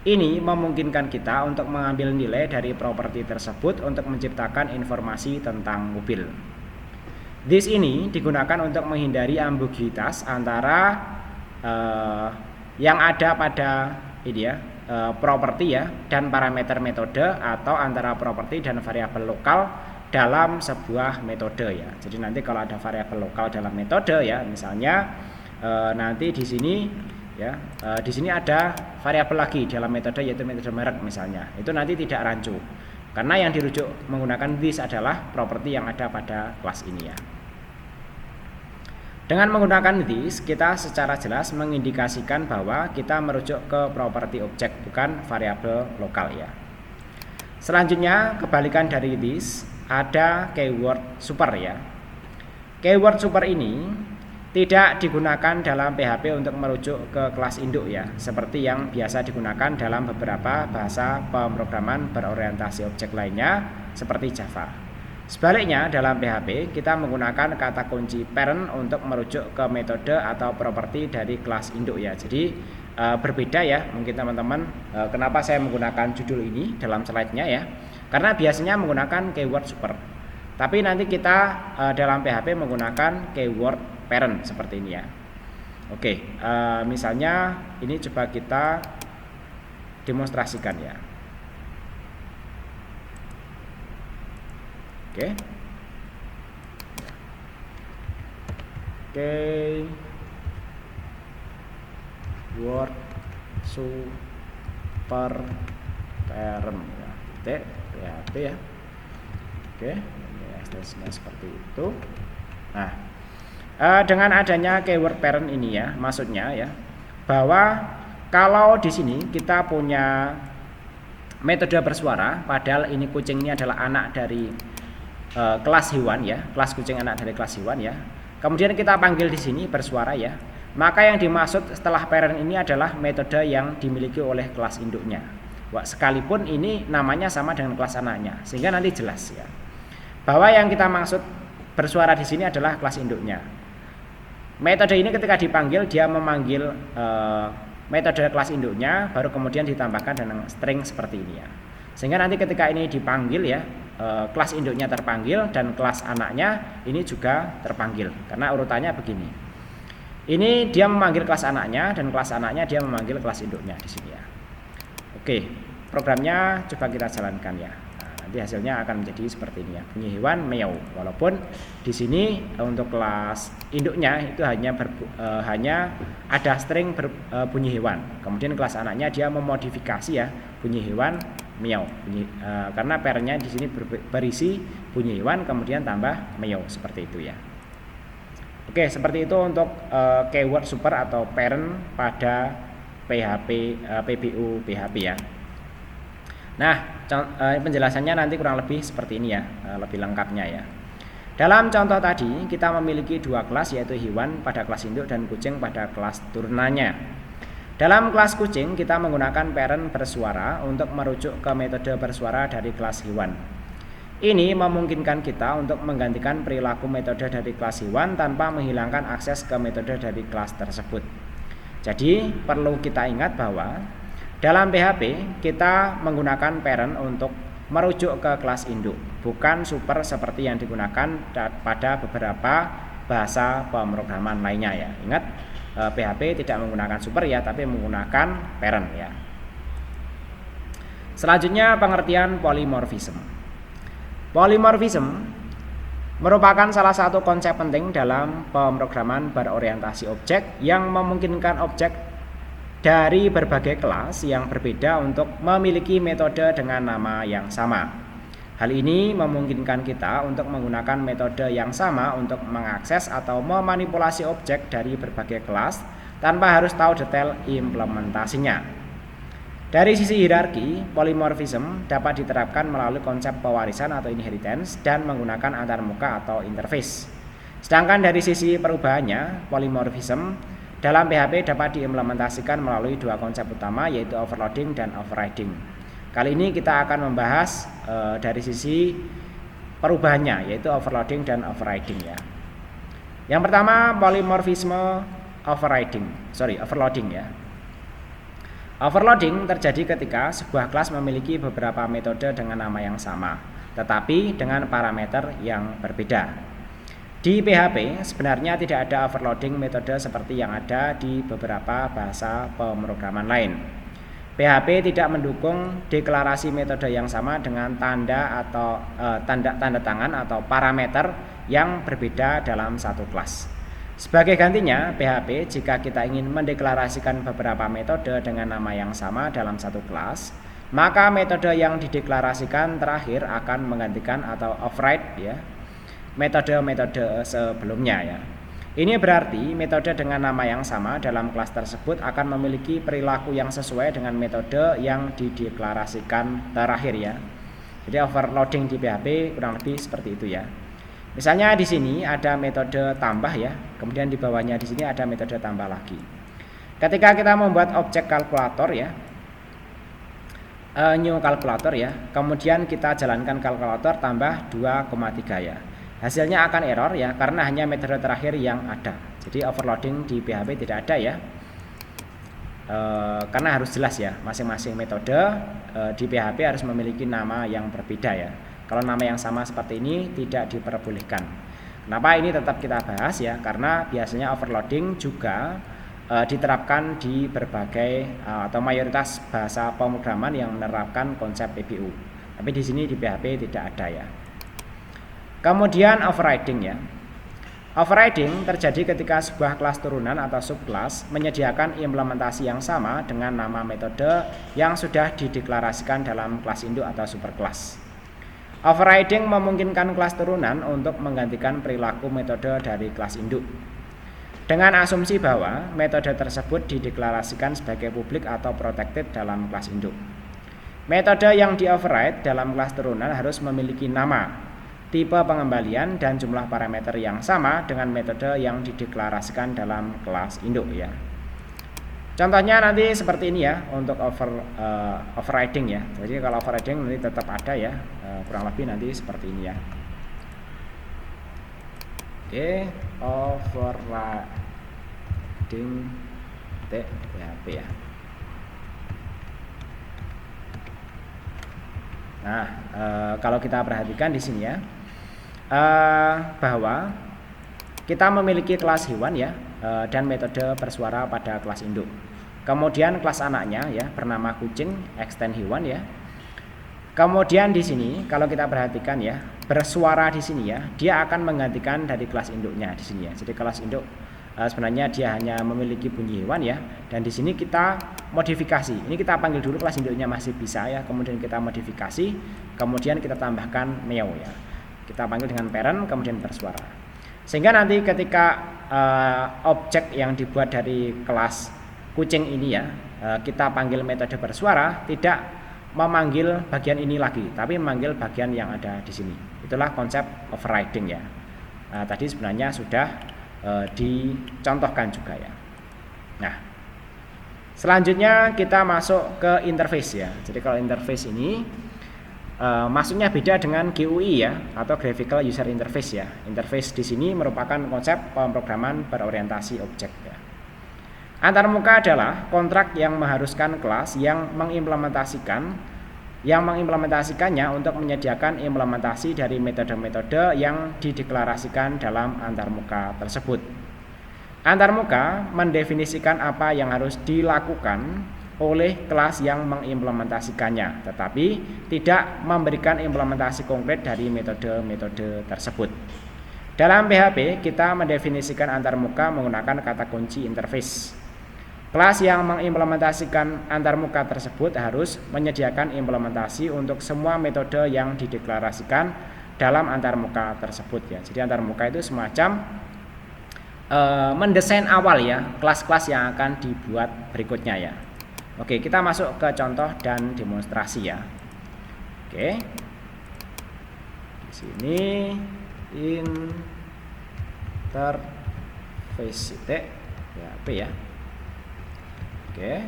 Ini memungkinkan kita untuk mengambil nilai dari properti tersebut untuk menciptakan informasi tentang mobil. This ini digunakan untuk menghindari ambiguitas antara yang ada pada ini ya, properti ya, dan parameter metode, atau antara properti dan variabel lokal dalam sebuah metode ya. Jadi nanti kalau ada variabel lokal dalam metode ya, misalnya nanti di sini ya, di sini ada variabel lagi dalam metode, yaitu metode merek misalnya, itu nanti tidak rancu karena yang dirujuk menggunakan this adalah properti yang ada pada kelas ini ya. Dengan menggunakan this, kita secara jelas mengindikasikan bahwa kita merujuk ke properti objek, bukan variabel lokal ya. Selanjutnya, kebalikan dari this, ada keyword super ya. Keyword super ini tidak digunakan dalam PHP untuk merujuk ke kelas induk ya, seperti yang biasa digunakan dalam beberapa bahasa pemrograman berorientasi objek lainnya seperti Java. Sebaliknya, dalam PHP kita menggunakan kata kunci parent untuk merujuk ke metode atau properti dari kelas induk ya. Jadi berbeda ya mungkin teman-teman, kenapa saya menggunakan judul ini dalam slide-nya ya, karena biasanya menggunakan keyword super, tapi nanti kita dalam PHP menggunakan keyword parent seperti ini ya. Oke, misalnya ini coba kita demonstrasikan ya. Oke. Word super parent ya. PHP ya. Oke, ini ekstensinya seperti itu. Nah, dengan adanya keyword parent ini ya, maksudnya ya, bahwa kalau di sini kita punya metode bersuara, padahal ini kucing ini adalah anak dari kelas hewan ya, kelas kucing anak dari kelas hewan ya. Kemudian kita panggil di sini bersuara ya. Maka yang dimaksud setelah parent ini adalah metode yang dimiliki oleh kelas induknya. Sekalipun ini namanya sama dengan kelas anaknya, sehingga nanti jelas ya bahwa yang kita maksud bersuara di sini adalah kelas induknya. Metode ini ketika dipanggil dia memanggil metode kelas induknya, baru kemudian ditambahkan dengan string seperti ini ya. Sehingga nanti ketika ini dipanggil ya, kelas induknya terpanggil dan kelas anaknya ini juga terpanggil, karena urutannya begini. Ini dia memanggil kelas anaknya dan kelas anaknya dia memanggil kelas induknya di sini ya. Oke, programnya coba kita jalankan ya. Nah, nanti hasilnya akan menjadi seperti ini ya. Bunyi hewan meow. Walaupun di sini untuk kelas induknya itu hanya ada string bunyi hewan. Kemudian kelas anaknya dia memodifikasi ya, bunyi hewan meow, karena parentnya di sini berisi bunyi hewan kemudian tambah meow seperti itu ya. Oke, seperti itu untuk keyword super atau parent pada PHP PBU PHP ya. Nah, penjelasannya nanti kurang lebih seperti ini ya, lebih lengkapnya ya. Dalam contoh tadi, kita memiliki dua kelas, yaitu hewan pada kelas induk dan kucing pada kelas turunannya. Dalam kelas kucing, kita menggunakan parent bersuara untuk merujuk ke metode bersuara dari kelas hewan. Ini memungkinkan kita untuk menggantikan perilaku metode dari kelas hewan tanpa menghilangkan akses ke metode dari kelas tersebut. Jadi, perlu kita ingat bahwa dalam PHP, kita menggunakan parent untuk merujuk ke kelas induk, bukan super seperti yang digunakan pada beberapa bahasa pemrograman lainnya ya. Ingat, PHP tidak menggunakan super ya, tapi menggunakan parent ya. Selanjutnya pengertian polymorphism. Polymorphism merupakan salah satu konsep penting dalam pemrograman berorientasi objek yang memungkinkan objek dari berbagai kelas yang berbeda untuk memiliki metode dengan nama yang sama. Hal ini memungkinkan kita untuk menggunakan metode yang sama untuk mengakses atau memanipulasi objek dari berbagai kelas tanpa harus tahu detail implementasinya. Dari sisi hierarki, polymorphism dapat diterapkan melalui konsep pewarisan atau inheritance dan menggunakan antarmuka atau interface. Sedangkan dari sisi perubahannya, polymorphism dalam PHP dapat diimplementasikan melalui dua konsep utama, yaitu overloading dan overriding. Kali ini kita akan membahas dari sisi perubahannya, yaitu overloading dan overriding ya. Yang pertama, polymorphisme overloading ya. Overloading terjadi ketika sebuah kelas memiliki beberapa metode dengan nama yang sama, tetapi dengan parameter yang berbeda. Di PHP sebenarnya tidak ada overloading metode seperti yang ada di beberapa bahasa pemrograman lain. PHP tidak mendukung deklarasi metode yang sama dengan tanda atau tanda tangan atau parameter yang berbeda dalam satu kelas. Sebagai gantinya, PHP jika kita ingin mendeklarasikan beberapa metode dengan nama yang sama dalam satu kelas, maka metode yang dideklarasikan terakhir akan menggantikan atau override ya metode-metode sebelumnya ya. Ini berarti metode dengan nama yang sama dalam kelas tersebut akan memiliki perilaku yang sesuai dengan metode yang dideklarasikan terakhir ya. Jadi overloading di PHP kurang lebih seperti itu ya. Misalnya di sini ada metode tambah ya, kemudian di bawahnya di sini ada metode tambah lagi. Ketika kita membuat objek kalkulator ya, new kalkulator ya, kemudian kita jalankan kalkulator tambah 2,3 ya. Hasilnya akan error ya, karena hanya metode terakhir yang ada. Jadi overloading di PHP tidak ada ya, karena harus jelas ya, masing-masing metode di PHP harus memiliki nama yang berbeda ya. Kalau nama yang sama seperti ini tidak diperbolehkan. Kenapa ini tetap kita bahas ya, karena biasanya overloading juga diterapkan di berbagai atau mayoritas bahasa pemrograman yang menerapkan konsep PBU. Tapi di sini di PHP tidak ada ya. Kemudian overriding ya. Overriding terjadi ketika sebuah kelas turunan atau subkelas menyediakan implementasi yang sama dengan nama metode yang sudah dideklarasikan dalam kelas induk atau superkelas. Overriding memungkinkan kelas turunan untuk menggantikan perilaku metode dari kelas induk dengan asumsi bahwa metode tersebut dideklarasikan sebagai publik atau protected dalam kelas induk. Metode yang di-override dalam kelas turunan harus memiliki nama, tipe pengembalian dan jumlah parameter yang sama dengan metode yang dideklarasikan dalam kelas induk ya. Contohnya nanti seperti ini ya untuk overriding ya. Jadi kalau overriding nanti tetap ada ya, kurang lebih nanti seperti ini ya. Oke, overriding PHP ya. Nah, kalau kita perhatikan di sini ya, bahwa kita memiliki kelas hewan ya, dan metode bersuara pada kelas induk. Kemudian kelas anaknya ya bernama kucing, extend hewan ya. Kemudian di sini kalau kita perhatikan ya, bersuara di sini ya, dia akan menggantikan dari kelas induknya di sini ya. Jadi kelas induk sebenarnya dia hanya memiliki bunyi hewan ya, dan di sini kita modifikasi. Ini kita panggil dulu kelas induknya masih bisa ya, kemudian kita modifikasi, kemudian kita tambahkan meow ya. Kita panggil dengan parent kemudian bersuara. Sehingga nanti ketika objek yang dibuat dari kelas kucing ini ya, kita panggil metode bersuara, tidak memanggil bagian ini lagi, tapi memanggil bagian yang ada di sini. Itulah konsep overriding ya. tadi sebenarnya sudah dicontohkan juga ya. Nah, selanjutnya kita masuk ke interface ya. Jadi kalau interface ini maksudnya beda dengan GUI ya, atau Graphical User Interface ya. Interface di sini merupakan konsep pemrograman berorientasi objek ya. Antarmuka adalah kontrak yang mengharuskan kelas yang mengimplementasikannya untuk menyediakan implementasi dari metode-metode yang dideklarasikan dalam antarmuka tersebut. Antarmuka mendefinisikan apa yang harus dilakukan oleh kelas yang mengimplementasikannya, tetapi tidak memberikan implementasi konkret dari metode-metode tersebut. Dalam PHP, kita mendefinisikan antarmuka menggunakan kata kunci interface. Kelas yang mengimplementasikan antarmuka tersebut harus menyediakan implementasi untuk semua metode yang dideklarasikan dalam antarmuka tersebut ya. Jadi antarmuka itu semacam mendesain awal ya, kelas-kelas yang akan dibuat berikutnya ya. Oke, kita masuk ke contoh dan demonstrasi ya. Oke. Di sini interface titik ya, P ya. Oke.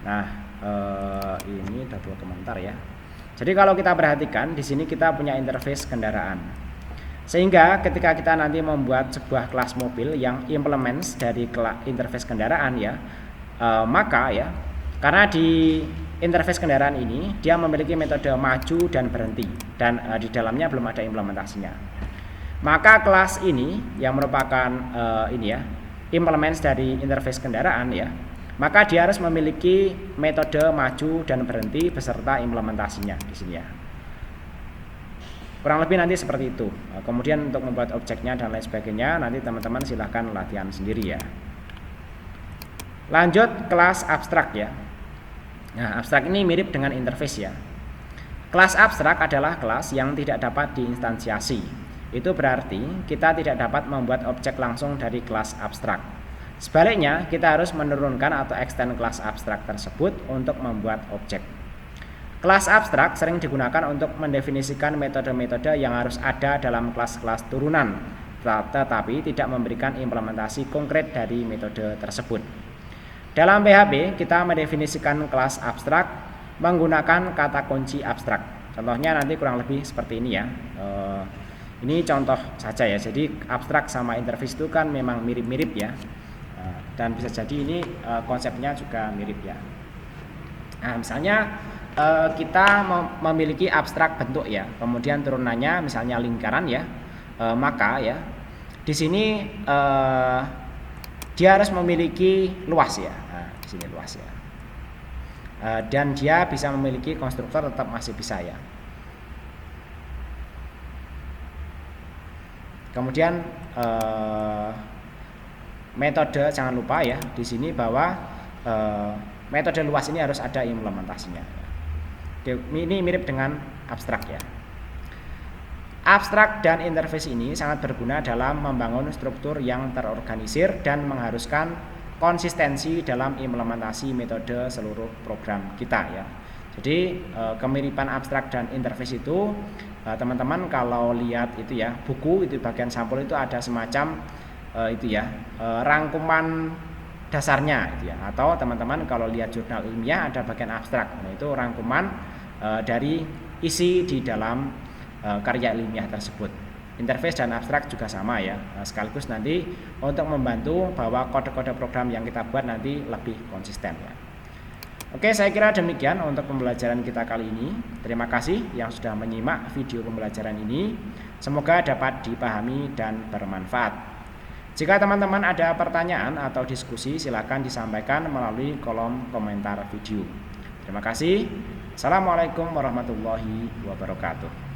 Nah, ini double komentar ya. Jadi kalau kita perhatikan di sini kita punya interface kendaraan. Sehingga ketika kita nanti membuat sebuah kelas mobil yang implements dari interface kendaraan ya, maka ya, karena di interface kendaraan ini dia memiliki metode maju dan berhenti, dan di dalamnya belum ada implementasinya. Maka kelas ini yang merupakan implements dari interface kendaraan ya, maka dia harus memiliki metode maju dan berhenti beserta implementasinya di sini ya. Kurang lebih nanti seperti itu. Kemudian untuk membuat objeknya dan lain sebagainya nanti teman-teman silahkan latihan sendiri ya. Lanjut kelas abstrak ya. Nah, abstrak ini mirip dengan interface ya. Kelas abstrak adalah kelas yang tidak dapat diinstansiasi. Itu berarti kita tidak dapat membuat objek langsung dari kelas abstrak. Sebaliknya, kita harus menurunkan atau extend kelas abstrak tersebut untuk membuat objek. Kelas abstrak sering digunakan untuk mendefinisikan metode-metode yang harus ada dalam kelas-kelas turunan, tetapi tidak memberikan implementasi konkret dari metode tersebut. Dalam PHP, kita mendefinisikan kelas abstrak menggunakan kata kunci abstrak. Contohnya nanti kurang lebih seperti ini ya. Ini contoh saja ya. Jadi abstrak sama interface itu kan memang mirip-mirip ya. Dan bisa jadi ini konsepnya juga mirip ya. Nah, misalnya kita memiliki abstrak bentuk ya, kemudian turunannya misalnya lingkaran ya, maka ya di sini dia harus memiliki luas ya. Nah, di sini luas ya, dan dia bisa memiliki konstruktor tetap masih bisa ya. Kemudian metode jangan lupa ya di sini bahwa metode luas ini harus ada implementasinya. Ini mirip dengan abstrak ya. Abstrak dan interface ini sangat berguna dalam membangun struktur yang terorganisir dan mengharuskan konsistensi dalam implementasi metode seluruh program kita ya. Jadi kemiripan abstrak dan interface itu teman-teman kalau lihat itu ya, buku itu bagian sampul itu ada semacam rangkuman dasarnya itu ya, atau teman-teman kalau lihat jurnal ilmiah ada bagian abstrak. Nah, itu rangkuman dari isi di dalam karya ilmiah tersebut. Interface dan abstrak juga sama ya, sekaligus nanti untuk membantu bahwa kode-kode program yang kita buat nanti lebih konsisten ya. Oke, saya kira demikian untuk pembelajaran kita kali ini. Terima kasih yang sudah menyimak video pembelajaran ini. Semoga dapat dipahami dan bermanfaat. Jika teman-teman ada pertanyaan atau diskusi, silakan disampaikan melalui kolom komentar video. Terima kasih. Assalamualaikum warahmatullahi wabarakatuh.